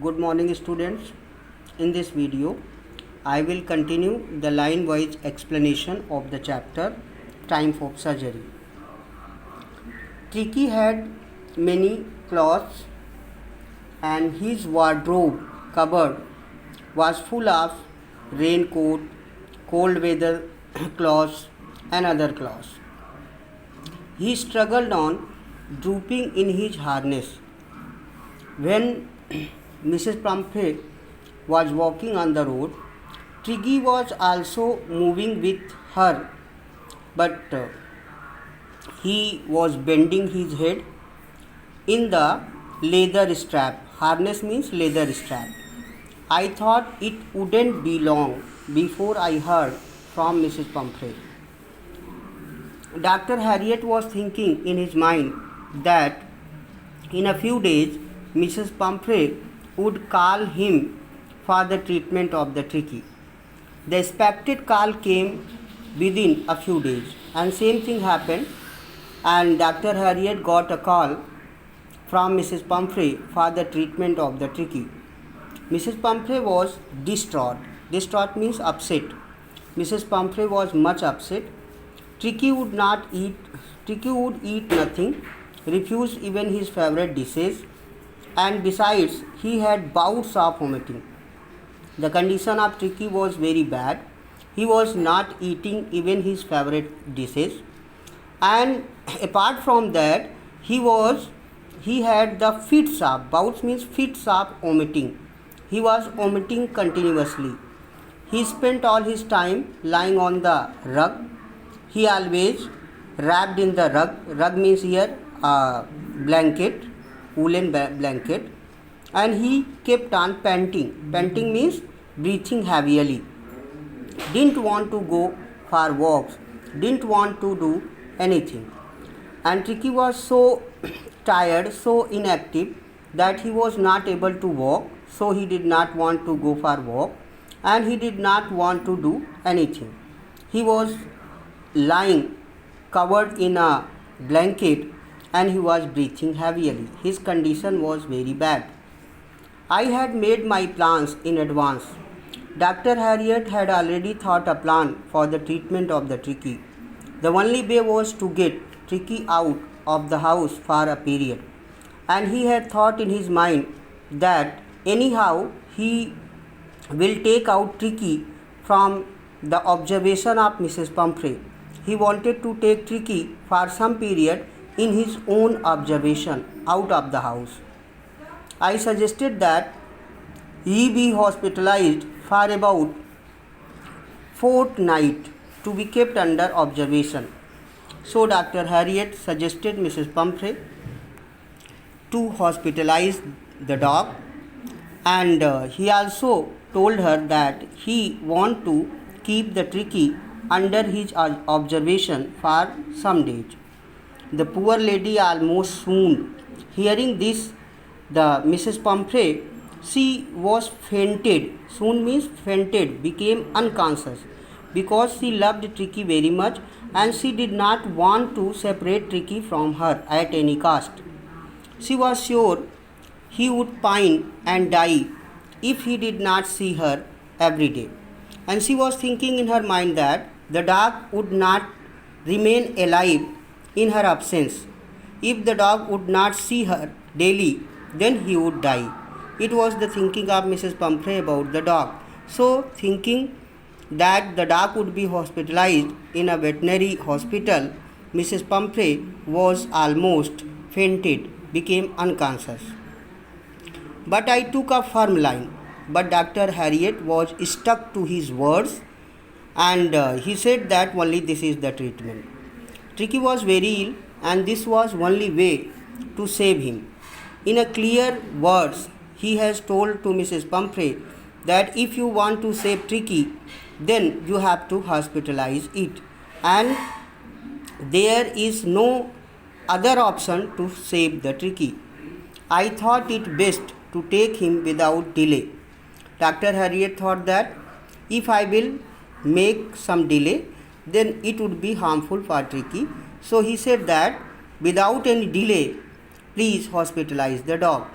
Good morning students. In this video I will continue the line wise explanation of the chapter Time of Surgery. Tricky had many clothes and his wardrobe cupboard was full of raincoat, cold weather clothes and other clothes. He struggled on, drooping in his harness. When Mrs. Pumphrey was walking on the road, Triggy was also moving with her, but he was bending his head in the leather strap. Harness means leather strap. I thought it wouldn't be long before I heard from Mrs. Pumphrey. Dr. Harriet was thinking in his mind that in a few days Mrs. Pumphrey would call him for the treatment of the Tricky. The expected call came within a few days, and same thing happened, and Dr. Harriet got a call from Mrs. Pumphrey for the treatment of the Tricky. Mrs. Pumphrey was distraught. Distraught means upset. Mrs. Pumphrey was much upset. Tricky would eat nothing, refused even his favorite dishes, and besides he had bouts of vomiting. The condition of Tricky was very bad. He was not eating even his favorite dishes, and apart from that he had the fits of bouts means fits of vomiting. He was vomiting continuously. He spent all his time lying on the rug. He always wrapped in the rug. Rug means here blanket, woolen blanket, and he kept on panting. Panting means breathing heavily. Didn't want to go for walks, didn't want to do anything. And Tricky was so tired, so inactive that he was not able to walk, so he did not want to go for walk and he did not want to do anything. He was lying covered in a blanket and he was breathing heavily. His condition was very bad. I had made my plans in advance. Dr. Harriet had already thought a plan for the treatment of the Tricky. The only way was to get Tricky out of the house for a period, and he had thought in his mind that anyhow he will take out Tricky from the observation of Mrs. Pumphrey. He wanted to take Tricky for some period in his own observation out of the house. I suggested that he be hospitalized for about fortnight to be kept under observation. So Dr. Harriet suggested Mrs. Pumphrey to hospitalize the dog, and he also told her that he want to keep the Tricky under his observation for some days. The poor lady almost swooned. Hearing this, the Mrs. Pumphrey, she was fainted. Swoon means fainted, became unconscious, because she loved Tricky very much and she did not want to separate Tricky from her at any cost. She was sure he would pine and die if he did not see her every day. And she was thinking in her mind that the dog would not remain alive in her absence. If the dog would not see her daily, then he would die. It was the thinking of Mrs. Pumphrey about the dog. So, thinking that the dog would be hospitalized in a veterinary hospital, Mrs. Pumphrey was almost fainted, became unconscious. But I took a firm line. But Dr. Harriet was stuck to his words, and he said that only this is the treatment. Tricky was very ill and this was only way to save him. In a clear words, he has told to Mrs. Pumphrey that if you want to save Tricky, then you have to hospitalize it, and there is no other option to save the Tricky. I thought it best to take him without delay. Dr. Harriet thought that if I will make some delay, then it would be harmful for Tricky. So he said that without any delay, please hospitalize the dog.